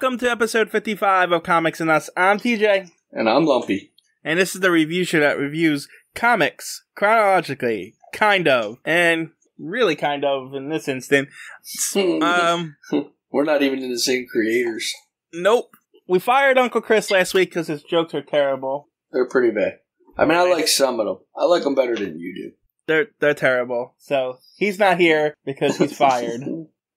Welcome to episode 55 of Comics and Us. I'm TJ. And I'm Lumpy. And this is the review show that reviews comics chronologically, kind of, and really kind of in this instant. We're not even in the same creators. Nope. We fired Uncle Chris last week because his jokes are terrible. They're pretty bad. I mean, I like some of them. I like them better than you do. They're terrible. So, he's not here because he's fired.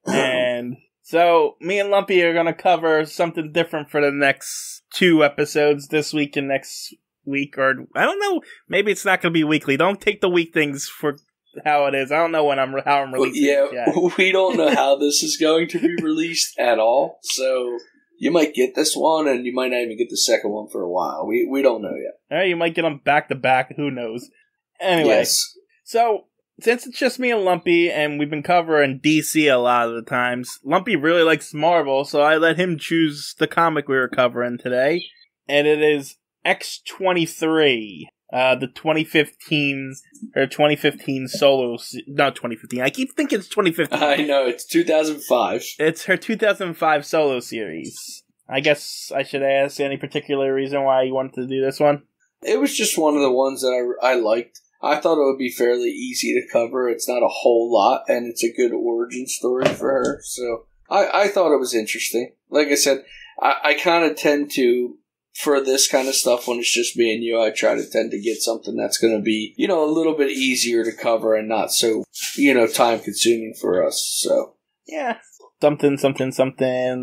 And so, me and Lumpy are going to cover something different for the next 2 episodes, this week and next week. Or, I don't know, maybe it's not going to be weekly. Don't take the week things for how it is. I don't know how I'm releasing it yet. We don't know how this is going to be released at all. So, you might get this one, and you might not even get the second one for a while. We don't know yet. You might get them back to back. Who knows? Anyway, yes. So, since it's just me and Lumpy, and we've been covering DC a lot of the times, Lumpy really likes Marvel, so I let him choose the comic we were covering today. And it is X-23, the 2015 solo... Not 2015, I keep thinking it's 2015. I know, it's 2005. It's her 2005 solo series. I guess I should ask any particular reason why you wanted to do this one? It was just one of the ones that I liked. I thought it would be fairly easy to cover. It's not a whole lot, and it's a good origin story for her. So I thought it was interesting. Like I said, I kind of tend to, for this kind of stuff, when it's just me and you, I try to tend to get something that's going to be, a little bit easier to cover and not so, time-consuming for us. So yeah. Something.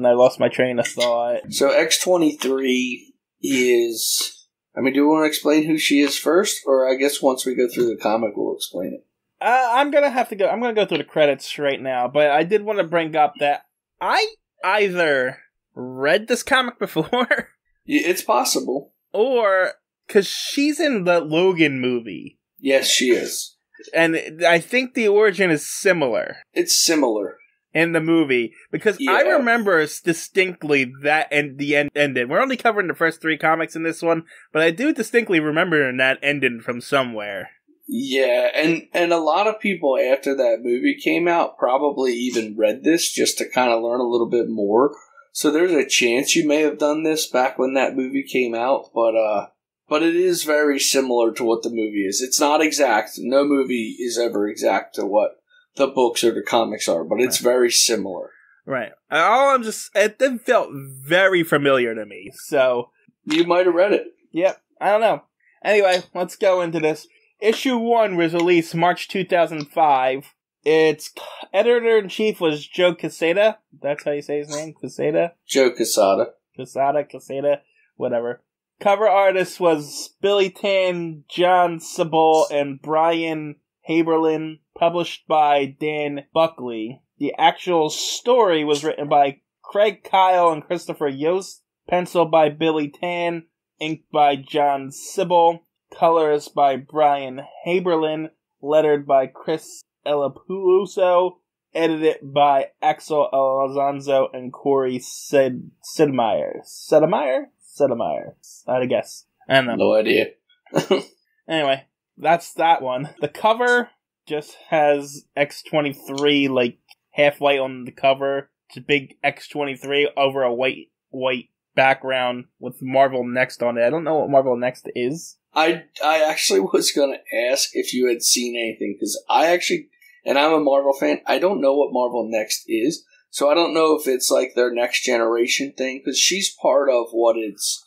I lost my train of thought. So X-23 is... do we want to explain who she is first? Or I guess once we go through the comic, we'll explain it. I'm going to go through the credits right now, but I did want to bring up that I either read this comic before. It's possible. Or, because she's in the Logan movie. Yes, she is. And I think the origin is similar. It's similar. In the movie, because I remember distinctly that the end ended. We're only covering the first 3 comics in this one, but I do distinctly remember that ended from somewhere. Yeah, and a lot of people after that movie came out probably even read this just to kind of learn a little bit more. So there's a chance you may have done this back when that movie came out, but it is very similar to what the movie is. It's not exact. No movie is ever exact to what the books or the comics are, but it's very similar. Right. It felt very familiar to me, so... You might have read it. Yep, I don't know. Anyway, let's go into this. Issue 1 was released March 2005. Its editor-in-chief was Joe Quesada. That's how you say his name? Quesada? Joe Quesada. Quesada, whatever. Cover artist was Billy Tan, John Sabol, and Brian Haberlin. Published by Dan Buckley. The actual story was written by Craig Kyle and Christopher Yost. Penciled by Billy Tan. Inked by John Sibble. Colors by Brian Haberlin. Lettered by Chris Elapuluso. Edited by Axel Alonso and Corey Sedmeyer. Sedmeyer? I'd guess. I don't know. No idea. Anyway, that's that one. The cover just has X-23 half white on the cover. It's a big X-23 over a white background with Marvel Next on it. I don't know what Marvel Next is. I actually was going to ask if you had seen anything, because and I'm a Marvel fan, I don't know what Marvel Next is, so I don't know if it's their next generation thing, because she's part of what is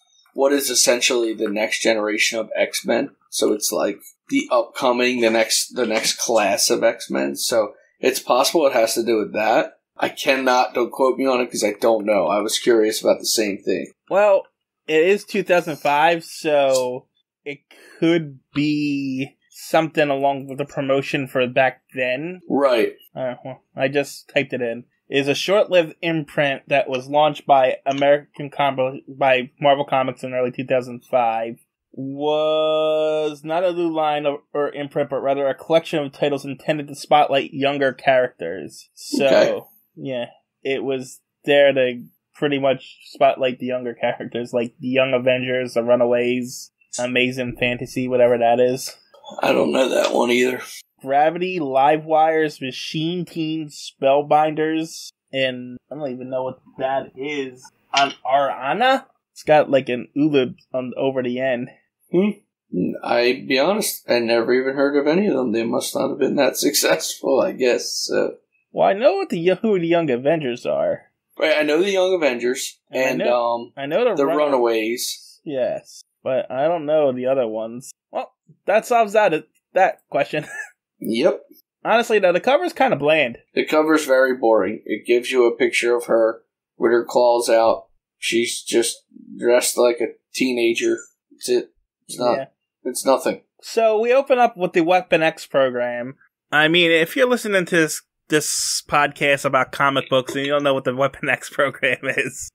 essentially the next generation of X-Men, so it's the upcoming, the next class of X-Men. So it's possible it has to do with that. Don't quote me on it because I don't know. I was curious about the same thing. Well, it is 2005, so it could be something along with the promotion for back then. Right. Well, I just typed it in. It is a short-lived imprint that was launched by by Marvel Comics in early 2005. Was not a new line or imprint, but rather a collection of titles intended to spotlight younger characters. So, yeah, it was there to pretty much spotlight the younger characters, like the Young Avengers, the Runaways, Amazing Fantasy, whatever that is. I don't know that one either. Gravity, Livewires, Machine Teens, Spellbinders, and I don't even know what that is. Arana? It's got like an ulib over the end. I be honest, I never even heard of any of them. They must not have been that successful, I guess. So. Well, I know who the Young Avengers are. Right, I know the Young Avengers, and I know the Runaways. Yes, but I don't know the other ones. Well, that solves that question. Yep. Honestly, though, the cover's kind of bland. The cover's very boring. It gives you a picture of her with her claws out. She's just dressed like a teenager. That's it. It's nothing. So we open up with the Weapon X program. I mean, if you're listening to this podcast about comic books and you don't know what the Weapon X program is.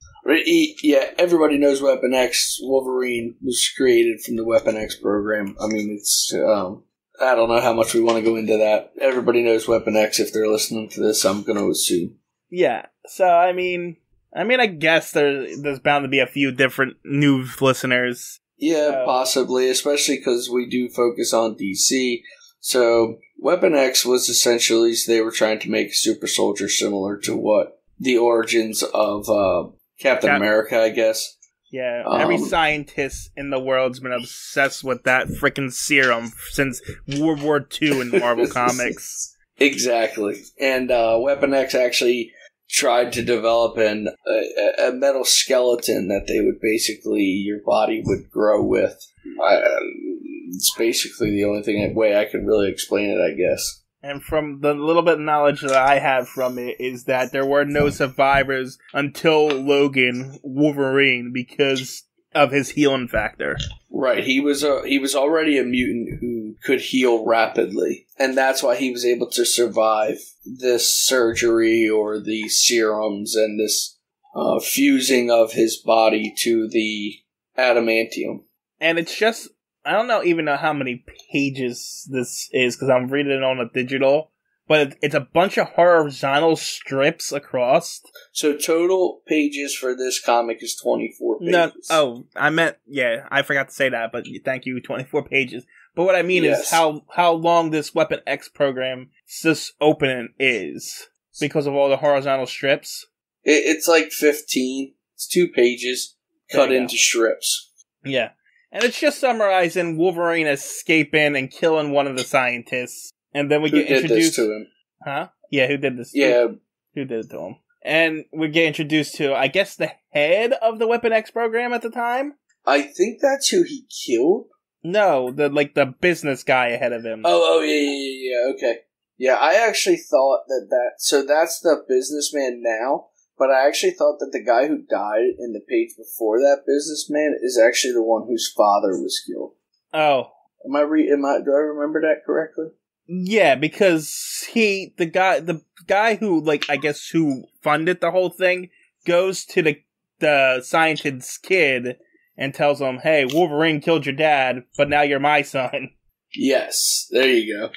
Yeah, everybody knows Weapon X. Wolverine was created from the Weapon X program. I mean, it's, I don't know how much we want to go into that. Everybody knows Weapon X if they're listening to this, I'm going to assume. Yeah, so I mean, I guess there's bound to be a few different new listeners. Yeah, possibly, especially because we do focus on DC. So, Weapon X was essentially, they were trying to make a super soldier similar to what the origins of Captain America, I guess. Yeah, every scientist in the world's been obsessed with that freaking serum since World War II in Marvel Comics. Exactly. And Weapon X actually tried to develop a metal skeleton that they would basically, your body would grow with. It's basically the only way I can really explain it, I guess. And from the little bit of knowledge that I have from it is that there were no survivors until Logan Wolverine because of his healing factor. Right, he was already a mutant who could heal rapidly, and that's why he was able to survive this surgery or the serums and this fusing of his body to the adamantium. And it's just, I don't even know how many pages this is because I'm reading it on a digital, but it's a bunch of horizontal strips across. So total pages for this comic is 24 pages. I forgot to say that, but thank you, 24 pages. But what I mean is how long this Weapon X program, this opening is, because of all the horizontal strips. It's like 15. It's 2 pages cut into strips. Yeah. And it's just summarizing Wolverine escaping and killing one of the scientists. And then we get introduced... Who did this to him? Huh? Yeah, who did this? Yeah. Who did it to him? And we get introduced to, I guess, the head of the Weapon X program at the time? I think that's who he killed? No, the business guy ahead of him. Oh, yeah, okay. Yeah, I actually thought so that's the businessman now, but I actually thought that the guy who died in the page before that businessman is actually the one whose father was killed. Oh. Do I remember that correctly? Yeah, because the guy who, I guess who funded the whole thing goes to the scientist's kid and tells him, hey, Wolverine killed your dad, but now you're my son. Yes, there you go.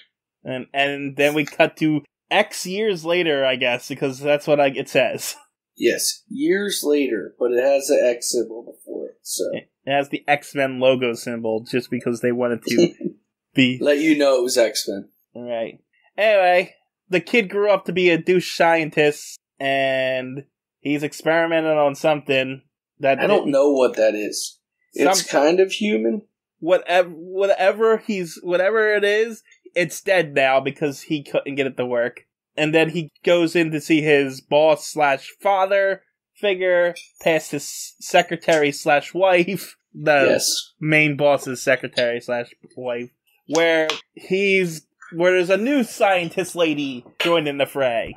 And then we cut to X years later, I guess, because that's what it says. Yes, years later, but it has the X symbol before it, so. It has the X-Men logo symbol, just because they wanted to be... Let you know it was X-Men. Right. Anyway, the kid grew up to be a douche scientist, and he's experimenting on something that... I don't know what that is. It's kind of human. Whatever it is, it's dead now because he couldn't get it to work. And then he goes in to see his boss/father figure, past his secretary/wife, main boss's secretary/wife, where there's a new scientist lady joining the fray.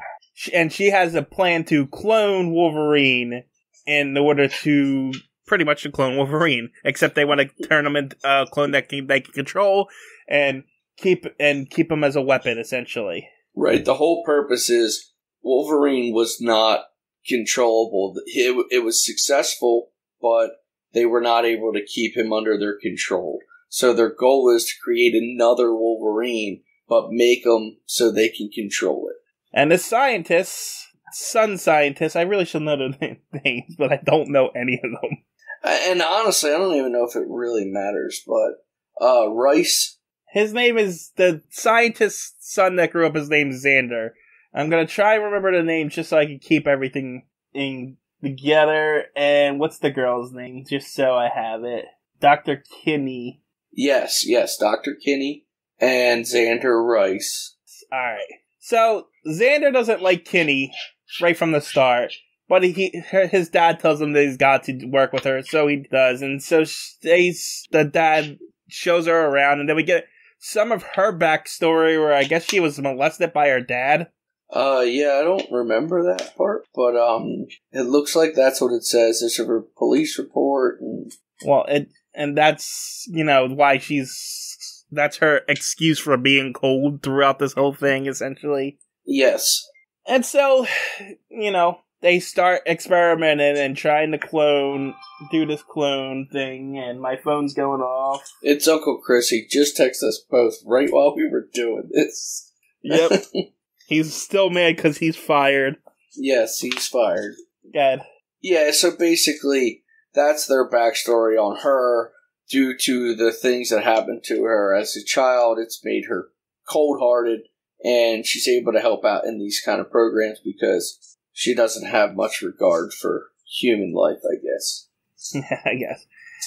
And she has a plan to clone Wolverine in order to pretty much clone Wolverine, except they want to turn him into a clone that they can control and keep him as a weapon, essentially. Right, the whole purpose is Wolverine was not controllable. It was successful, but they were not able to keep him under their control. So their goal is to create another Wolverine, but make him so they can control it. And the scientists, I really should know their names, but I don't know any of them. And honestly, I don't even know if it really matters, but Rice... His name is, the scientist's son that grew up, his name is Xander. I'm going to try and remember the name just so I can keep everything in together, and what's the girl's name? Just so I have it. Dr. Kinney. Yes, Dr. Kinney and Xander Rice. Alright. So, Xander doesn't like Kinney right from the start, but his dad tells him that he's got to work with her, so he does, and so the dad shows her around, and then we get some of her backstory where I guess she was molested by her dad. Yeah, I don't remember that part, but, it looks like that's what it says. There's a police report, and... Well, and that's, why that's her excuse for being cold throughout this whole thing, essentially. Yes. And so, they start experimenting and trying to do this clone thing, and my phone's going off. It's Uncle Chris. He just texted us both right while we were doing this. Yep. He's still mad because he's fired. Yes, he's fired. Good. Yeah, so basically, that's their backstory on her. Due to the things that happened to her as a child, it's made her cold-hearted, and she's able to help out in these kind of programs because she doesn't have much regard for human life, I guess. Yeah, I guess.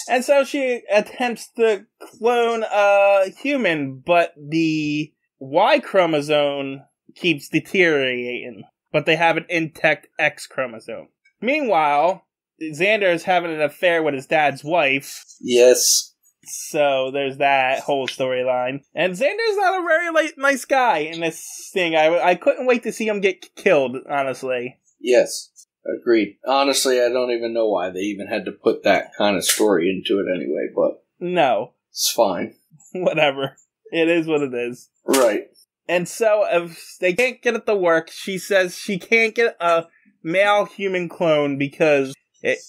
And so she attempts to clone a human, but the Y chromosome keeps deteriorating, but they have an intact X chromosome. Meanwhile, Xander is having an affair with his dad's wife. Yes. So there's that whole storyline. And Xander's not a very nice guy in this thing. I couldn't wait to see him get killed, honestly. Yes. Agreed. Honestly, I don't even know why they even had to put that kind of story into it anyway, but... No. It's fine. Whatever. It is what it is. Right. And so, if they can't get it to work, she says she can't get a male human clone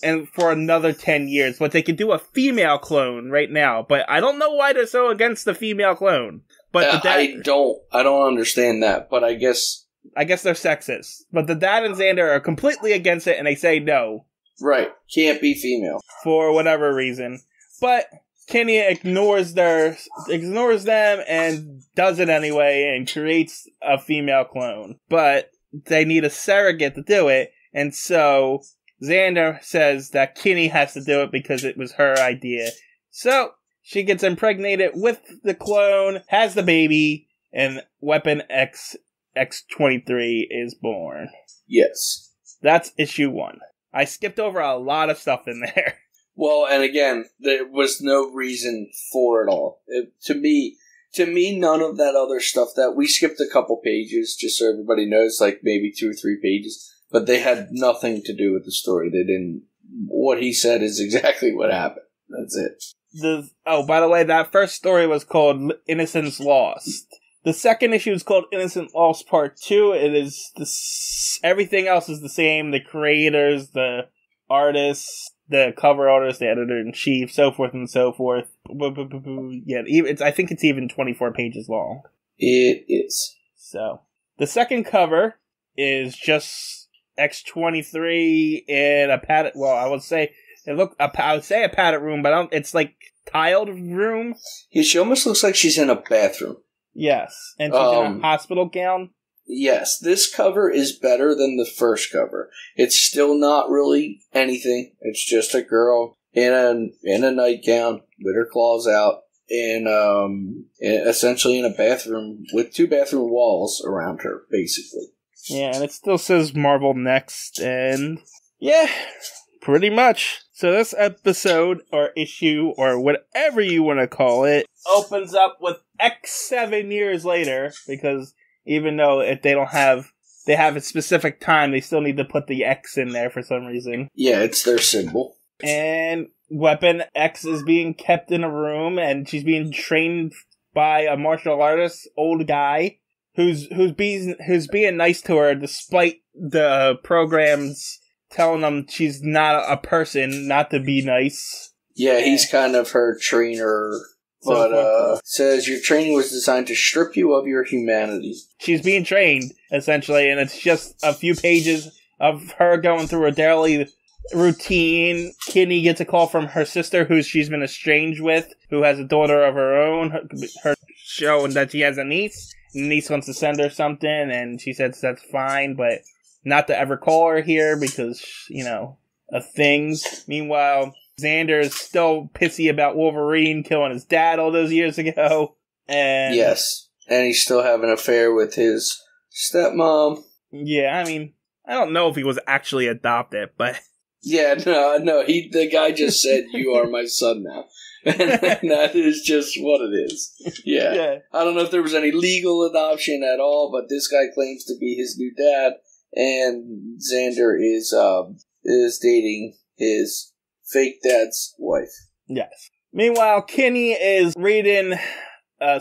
and for another 10 years, but they could do a female clone right now. But I don't know why they're so against the female clone. But I don't understand that, but I guess they're sexist. But the dad and Xander are completely against it, and they say no. Right. Can't be female. For whatever reason. But Kenny ignores them and does it anyway and creates a female clone. But they need a surrogate to do it, and so Xander says that Kenny has to do it because it was her idea. So she gets impregnated with the clone, has the baby, and Weapon X-23 is born. Yes. That's issue 1. I skipped over a lot of stuff in there. Well, and again, there was no reason for it all. To me, none of that other stuff that we skipped a couple pages, just so everybody knows, like maybe 2 or 3 pages, but they had nothing to do with the story. They didn't. What he said is exactly what happened. That's it. By the way, that first story was called Innocence Lost. The second issue is called Innocent Lost Part 2. It is everything else is the same. The creators, the artists, the cover artist, the editor-in-chief, so forth and so forth. Yeah, I think it's even 24 pages long. It is. So, the second cover is just X-23 in a padded... Well, I would say a padded room, but it's like tiled room. Yeah, she almost looks like she's in a bathroom. Yes, and she's in a hospital gown. Yes, this cover is better than the first cover. It's still not really anything. It's just a girl in a nightgown with her claws out and essentially in a bathroom with 2 bathroom walls around her, basically. Yeah, and it still says Marvel Next, and yeah, pretty much. So this episode, or issue, or whatever you want to call it, opens up with X 7 years later, because even though they have a specific time, they still need to put the X in there for some reason. Yeah, it's their symbol. And Weapon X is being kept in a room, and she's being trained by a martial artist, old guy, who's being nice to her despite the programs telling them she's not a person, not to be nice. Yeah, he's kind of her trainer. But says your training was designed to strip you of your humanity. She's being trained, essentially, and it's just a few pages of her going through her daily routine. Kitty gets a call from her sister, who she's been estranged with, who has a daughter of her own, her showing that she has a niece. And the niece wants to send her something, and she says that's fine, but not to ever call her here because, of things. Meanwhile, Xander is still pissy about Wolverine killing his dad all those years ago. And yes, and he's still having an affair with his stepmom. Yeah, I don't know if he was actually adopted, but... Yeah, no, the guy just said, "You are my son now." And that is just what it is. Yeah. I don't know if there was any legal adoption at all, but this guy claims to be his new dad, and Xander is dating his fake dad's wife. Yes. Meanwhile, Kinney is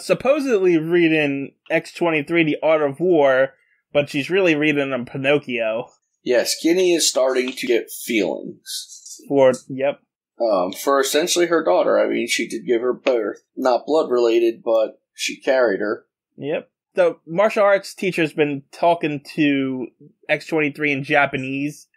supposedly reading X-23, The Art of War, but she's really reading him Pinocchio. Yes, Kinney is starting to get feelings. Yep. For essentially her daughter. She did give her birth. Not blood-related, but she carried her. Yep. The martial arts teacher's been talking to X-23 in Japanese,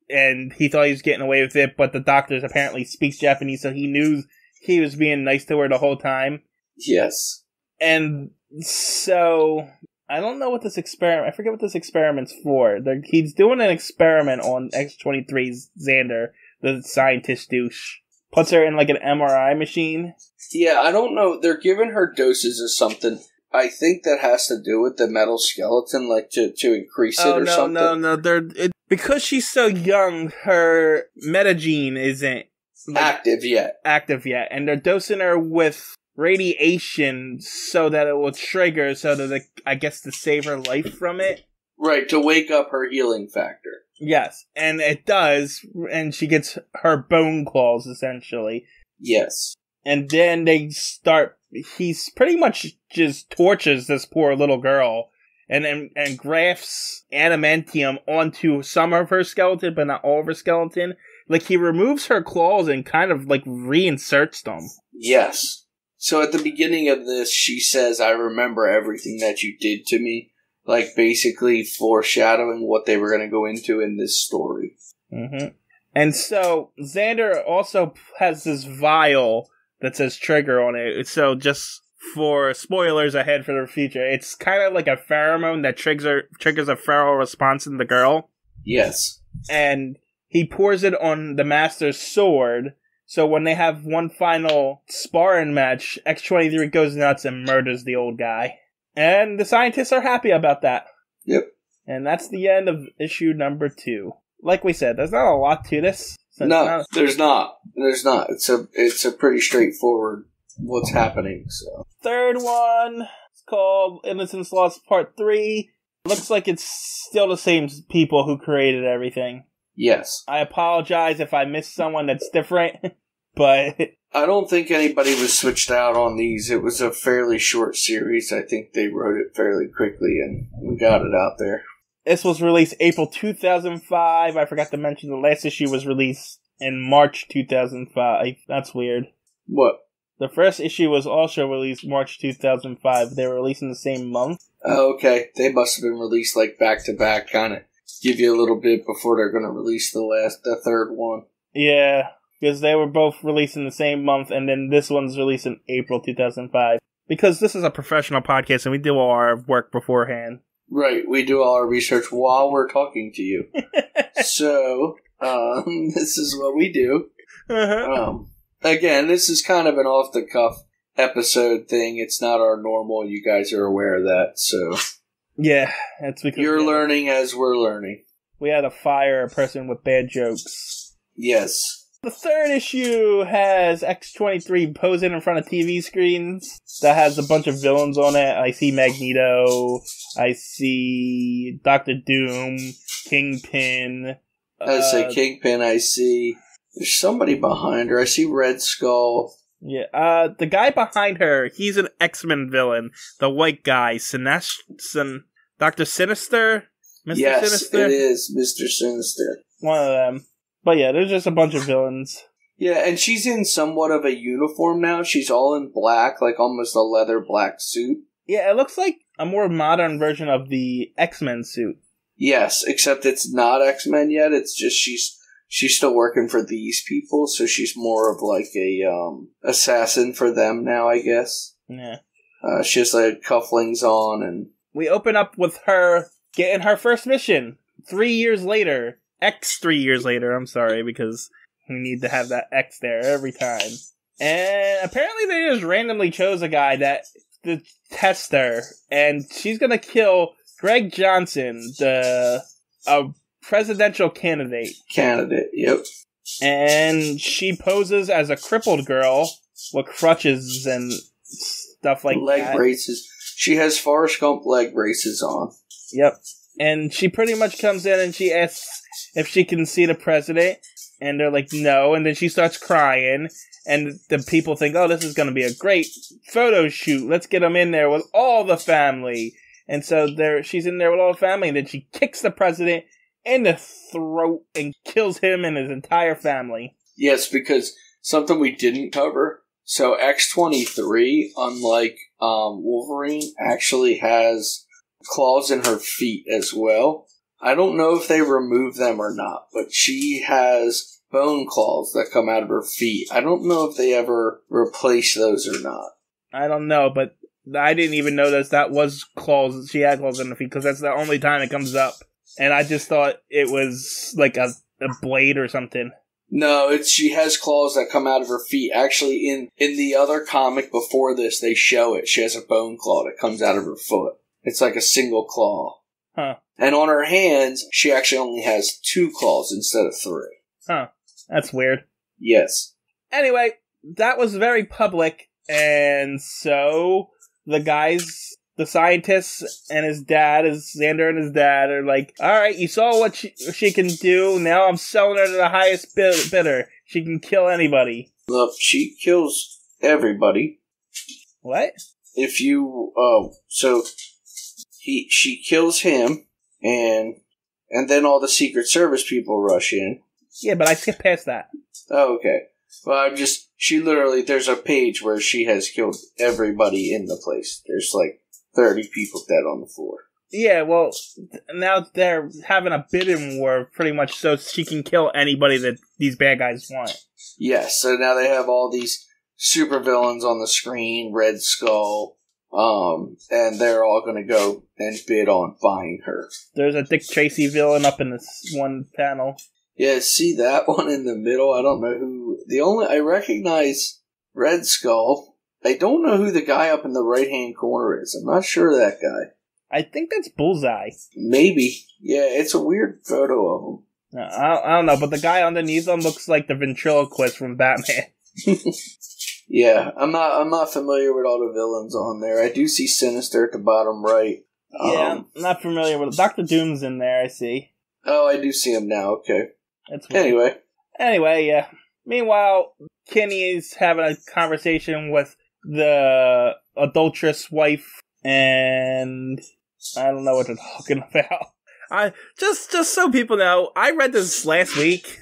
and he thought he was getting away with it, but the doctor apparently speaks Japanese, so he knew he was being nice to her the whole time. Yes. And so... I don't know what this experiment... I forget what this experiment's for. He's doing an experiment on X-23's Xander, the scientist douche. Puts her in, like, an MRI machine. Yeah, I don't know. They're giving her doses of something. I think that has to do with the metal skeleton, like, to increase it or something. No. Because she's so young, her metagene isn't... active yet. And they're dosing her with... radiation so that it will trigger to save her life from it. Right, to wake up her healing factor. Yes, and it does, and she gets her bone claws, essentially. Yes. And then he's pretty much just tortures this poor little girl, and grafts adamantium onto some of her skeleton, but not all of her skeleton. Like, he removes her claws and kind of, like, reinserts them. Yes. So at the beginning of this, she says, "I remember everything that you did to me." Like, basically foreshadowing what they were going to go into in this story. Mm-hmm. And so, Xander also has this vial that says trigger on it. So, just for spoilers ahead for the future, it's kind of like a pheromone that triggers a feral response in the girl. Yes. And he pours it on the Master's sword. So when they have one final sparring match, X-23 goes nuts and murders the old guy. And the scientists are happy about that. Yep. And that's the end of issue number 2. Like we said, there's not a lot to this. No, there's not. There's not. It's a pretty straightforward what's happening. So third one is called Innocence Lost Part 3. Looks like it's still the same people who created everything. Yes. I apologize if I missed someone that's different, but... I don't think anybody was switched out on these. It was a fairly short series. I think they wrote it fairly quickly and we got it out there. This was released April 2005. I forgot to mention the last issue was released in March 2005. That's weird. What? The first issue was also released March 2005. They were released in the same month. Oh, okay. They must have been released like back to back, kind of. Give you a little bit before they're going to release the third one. Yeah, because they were both released in the same month, and then this one's released in April 2005. Because this is a professional podcast, and we do all our work beforehand. Right, we do all our research while we're talking to you. So, this is what we do. Uh-huh. Again, this is kind of an off-the-cuff episode thing. It's not our normal. You guys are aware of that, so... Yeah, that's because... You're learning as we're learning. We had to fire a person with bad jokes. Yes. The third issue has X-23 posing in front of TV screens. That has a bunch of villains on it. I see Magneto. I see Dr. Doom. Kingpin. I say Kingpin. I see... There's somebody behind her. I see Red Skull. Yeah, the guy behind her, he's an X-Men villain. The white guy, Dr. Sinister? Mr. Yes, Sinister? It is Mr. Sinister. One of them. But yeah, there's just a bunch of villains. Yeah, and she's in somewhat of a uniform now. She's all in black, like almost a leather black suit. Yeah, it looks like a more modern version of the X-Men suit. Yes, except it's not X-Men yet. It's just she's still working for these people, so she's more of like a assassin for them now, I guess. Yeah. She has like cufflinks on, and we open up with her getting her first mission 3 years later. 3 years later, I'm sorry, because we need to have that X there every time. And apparently they just randomly chose a guy to test her, and she's gonna kill Greg Johnson, a presidential candidate. Yep. And she poses as a crippled girl with crutches and stuff like leg that. braces. She has Forrest Gump leg braces on. Yep. And she pretty much comes in and she asks if she can see the president, and they're like, no, and then she starts crying, and the people think, oh, this is going to be a great photo shoot, let's get them in there with all the family. And so she's in there with all the family, and then she kicks the president in the throat and kills him and his entire family. Yes, because something we didn't cover, so X-23, unlike Wolverine, actually has claws in her feet as well. I don't know if they remove them or not, but she has bone claws that come out of her feet. I don't know if they ever replace those or not. I don't know, but I didn't even notice that was claws. She had claws in her feet, because that's the only time it comes up. And I just thought it was like a blade or something. No, she has claws that come out of her feet. Actually, in the other comic before this, they show it. She has a bone claw that comes out of her foot. It's like a single claw. Huh. And on her hands, she actually only has 2 claws instead of 3. Huh. That's weird. Yes. Anyway, that was very public, and so the scientists and his dad, Xander and his dad, are like, alright, you saw what she can do, now I'm selling her to the highest bidder. She can kill anybody. Look, she kills everybody. What? If you, she kills him, and then all the Secret Service people rush in. Yeah, but I skipped past that. Oh, okay. Well, there's a page where she has killed everybody in the place. There's like 30 people dead on the floor. Yeah, well, now they're having a bidding war, pretty much, so she can kill anybody that these bad guys want. Yes, so now they have all these supervillains on the screen, Red Skull, and they're all going to go and bid on buying her. There's a Dick Tracy villain up in this one panel. Yeah, see that one in the middle? I don't know who... I recognize Red Skull. I don't know who the guy up in the right-hand corner is. I'm not sure of that guy. I think that's Bullseye. Maybe. Yeah, it's a weird photo of him. I don't know, but the guy underneath him looks like the ventriloquist from Batman. Yeah, I'm not familiar with all the villains on there. I do see Sinister at the bottom right. Yeah, I'm not familiar with Dr. Doom's in there, I see. Oh, I do see him now, okay. That's weird. Anyway, yeah. Meanwhile, Kenny's having a conversation with the adulterous wife, and I don't know what they're talking about. Just so people know, I read this last week,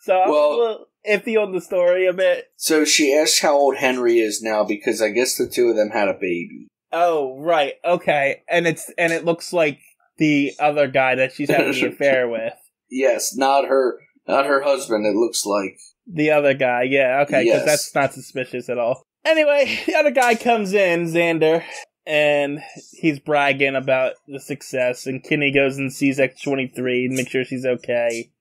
so I'm a little iffy on the story a bit. So she asks how old Henry is now, because I guess the two of them had a baby. Oh, right, okay. And it looks like the other guy that she's having the affair with. Yes, not her husband, it looks like. The other guy, yeah, okay, because that's not suspicious at all. Anyway, the other guy comes in, Xander, and he's bragging about the success, and Kenny goes and sees X-23 and makes sure she's okay.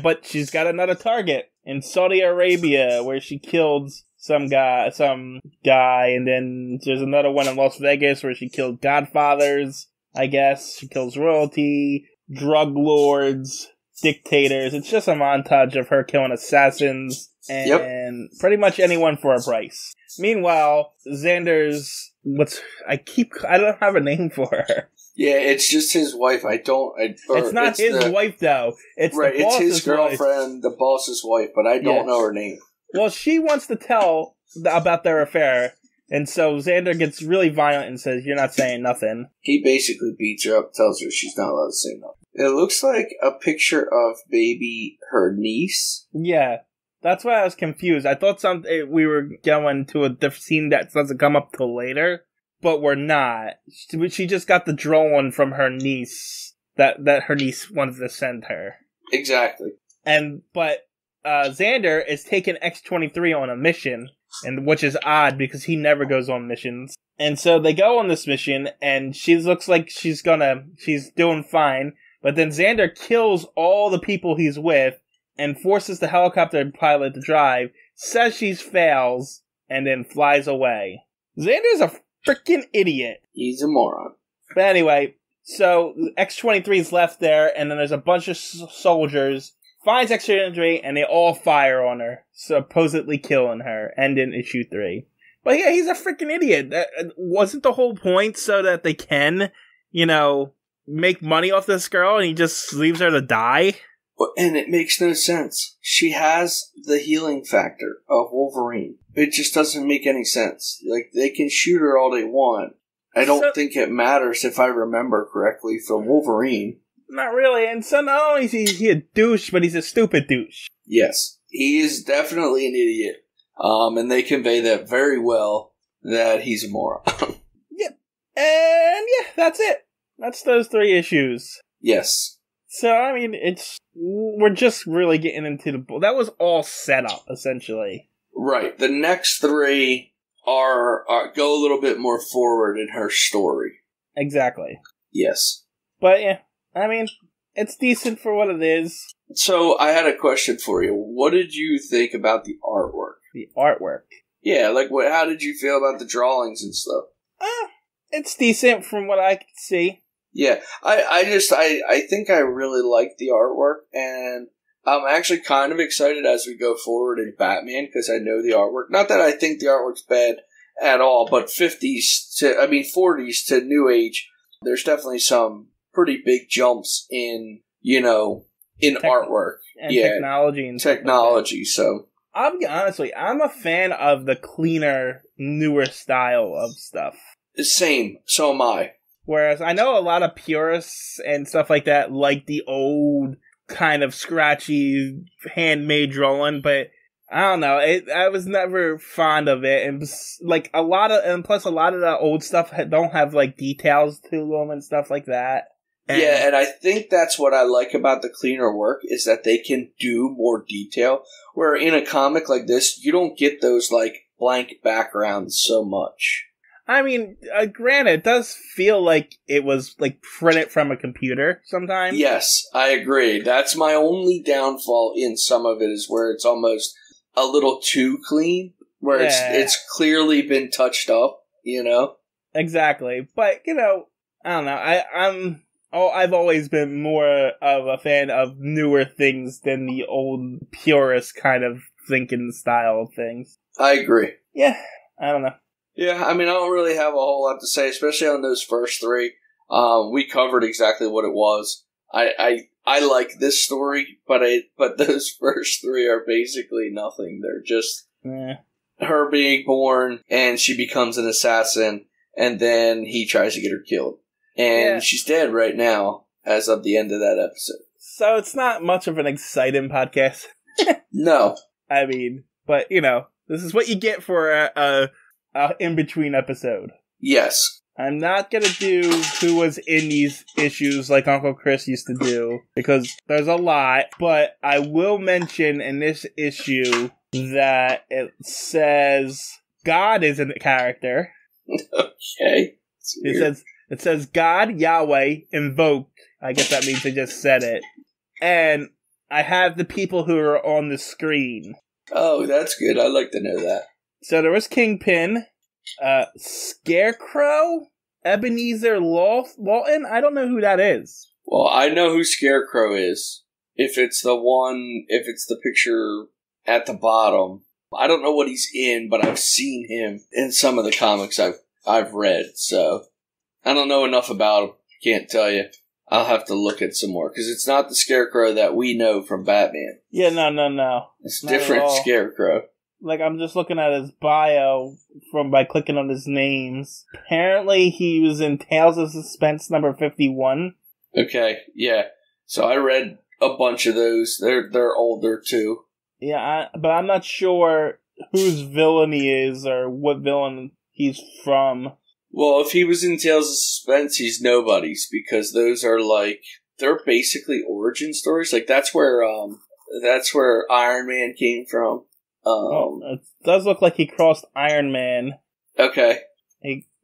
But she's got another target in Saudi Arabia, where she killed some guy, and then there's another one in Las Vegas where she killed godfathers, I guess. She kills royalty, drug lords, dictators. It's just a montage of her killing assassins and pretty much anyone for a price. Meanwhile, Xander's I don't have a name for her. Yeah, it's just his wife. It's not his wife though. It's right. The boss's it's his girlfriend, the boss's wife, but I don't know her name. Well, she wants to tell about their affair, and so Xander gets really violent and says, "You're not saying nothing." He basically beats her up, tells her she's not allowed to say nothing. It looks like a picture of her niece. Yeah, that's why I was confused. I thought we were going to a different scene that doesn't come up till later, but we're not. She just got the drawing from her niece that her niece wanted to send her. Exactly. But Xander is taking X-23 on a mission, which is odd because he never goes on missions. And so they go on this mission, and she looks like she's doing fine. But then Xander kills all the people he's with and forces the helicopter pilot to drive, says she fails, and then flies away. Xander's a freaking idiot. He's a moron. But anyway, so X-23 is left there, and then there's a bunch of soldiers, finds X-23, and they all fire on her, supposedly killing her, and in issue 3. But yeah, he's a freaking idiot. That wasn't the whole point so that they can, make money off this girl, and he just leaves her to die? And it makes no sense. She has the healing factor of Wolverine. It just doesn't make any sense. Like, they can shoot her all they want. I don't think it matters, if I remember correctly, from Wolverine. Not really. And so not only is he a douche, but he's a stupid douche. Yes. He is definitely an idiot. And they convey that very well, that he's a moron. Yep. And yeah, that's it. That's those 3 issues. Yes. So, I mean, we're just really getting into that was all set up, essentially. Right. The next 3 are go a little bit more forward in her story. Exactly. Yes. But yeah, I mean, it's decent for what it is. So, I had a question for you. What did you think about the artwork? The artwork? Yeah, like, how did you feel about the drawings and stuff? It's decent from what I can see. Yeah, I think I really like the artwork, and I'm actually kind of excited as we go forward in Batman, because I know the artwork. Not that I think the artwork's bad at all, but 40s to New Age, there's definitely some pretty big jumps in artwork. And technology. And technology, so. I'll be honestly, I'm a fan of the cleaner, newer style of stuff. Same, so am I. Whereas I know a lot of purists and stuff like that like the old kind of scratchy handmade drawing, but I don't know. I was never fond of it, and plus a lot of the old stuff don't have like details to them and stuff like that. And I think that's what I like about the cleaner work is that they can do more detail. Where in a comic like this, you don't get those like blank backgrounds so much. I mean, granted, it does feel like it was, like, printed from a computer sometimes. Yes, I agree. That's my only downfall in some of it is where it's almost a little too clean, where it's clearly been touched up, Exactly. But, I don't know. I've always been more of a fan of newer things than the old purist kind of thinking style of things. I agree. Yeah, I don't know. Yeah, I mean, I don't really have a whole lot to say, especially on those first 3. We covered exactly what it was. I like this story, but those first 3 are basically nothing. They're just her being born, and she becomes an assassin, and then he tries to get her killed. And she's dead right now, as of the end of that episode. So it's not much of an exciting podcast. No. I mean, but, this is what you get for a in-between episode. Yes. I'm not gonna do who was in these issues like Uncle Chris used to do, because there's a lot, but I will mention in this issue that it says God is a character. Okay. It says God, Yahweh, invoked. I guess that means they just said it. And I have the people who are on the screen. Oh, that's good. I'd like to know that. So there was Kingpin, Scarecrow, Ebenezer Lawton. I don't know who that is. Well, I know who Scarecrow is. If it's the picture at the bottom. I don't know what he's in, but I've seen him in some of the comics I've read. So I don't know enough about him. Can't tell you. I'll have to look at some more, because it's not the Scarecrow that we know from Batman. Yeah, no. It's different Scarecrow. Like, I'm just looking at his bio by clicking on his names. Apparently, he was in Tales of Suspense number 51. Okay, yeah. So I read a bunch of those. They're older, too. Yeah, but I'm not sure whose villain he is or what villain he's from. Well, if he was in Tales of Suspense, he's nobody's, because those are they're basically origin stories. Like, that's where Iron Man came from. It does look like he crossed Iron Man. Okay.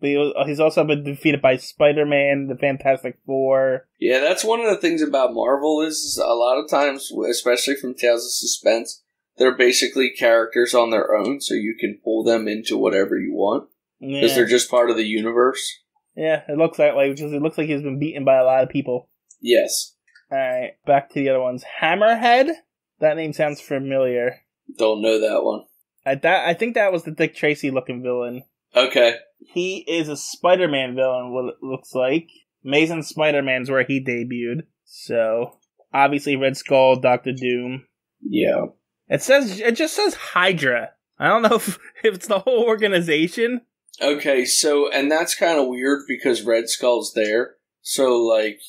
But he's also been defeated by Spider-Man, the Fantastic Four. Yeah, that's one of the things about Marvel is a lot of times, especially from Tales of Suspense, they're basically characters on their own, so you can pull them into whatever you want. Because they're just part of the universe. Yeah, it looks that way, because it looks like he's been beaten by a lot of people. Yes. Alright, back to the other ones. Hammerhead? That name sounds familiar. Don't know that one. I think that was the Dick Tracy-looking villain. Okay. He is a Spider-Man villain, what it looks like. Amazing Spider-Man's where he debuted. So, obviously Red Skull, Doctor Doom. Yeah. It just says Hydra. I don't know if it's the whole organization. Okay, so, and that's kind of weird because Red Skull's there. So, like,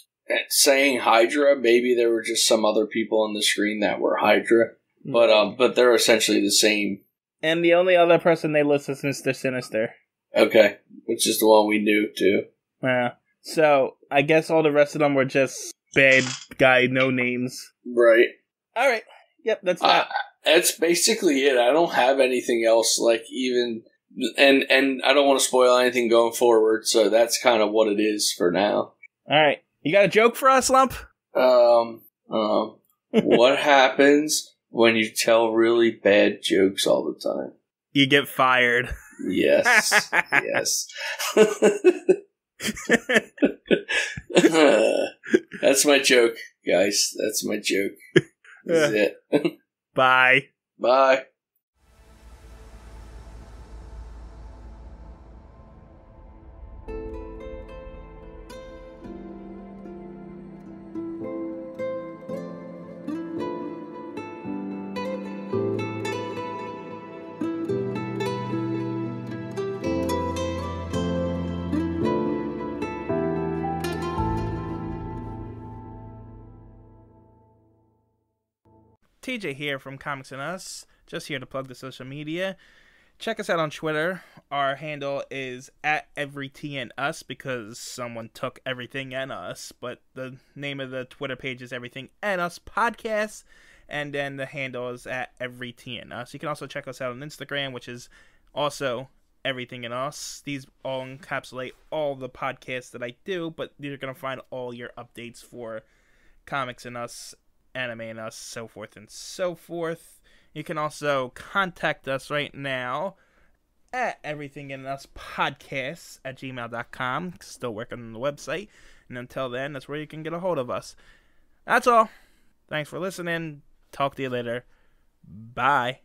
saying Hydra, maybe there were just some other people on the screen that were Hydra. But they're essentially the same. And the only other person they list is Mr. Sinister. Okay, which is the one we knew, too. Yeah. So, I guess all the rest of them were just bad guy no-names. Right. Alright. Yep, that's that. That's basically it. I don't have anything else, like, even... And I don't want to spoil anything going forward, so that's kind of what it is for now. Alright. You got a joke for us, Lump? What happens when you tell really bad jokes all the time? You get fired. Yes. Yes. That's my joke, guys. That's my joke. That's it. Bye. Bye. TJ here from Comics and Us, just here to plug the social media. Check us out on Twitter. Our handle is @EveryTNUs because someone took everything and us, but the name of the Twitter page is Everything and Us Podcast, and then the handle is @EveryTNUs. You can also check us out on Instagram, which is also Everything and Us. These all encapsulate all the podcasts that I do, but you're going to find all your updates for Comics and Us, Anime and Us, so forth and so forth. You can also contact us right now at everythinginUspodcasts@gmail.com. Still working on the website. And until then, that's where you can get a hold of us. That's all. Thanks for listening. Talk to you later. Bye.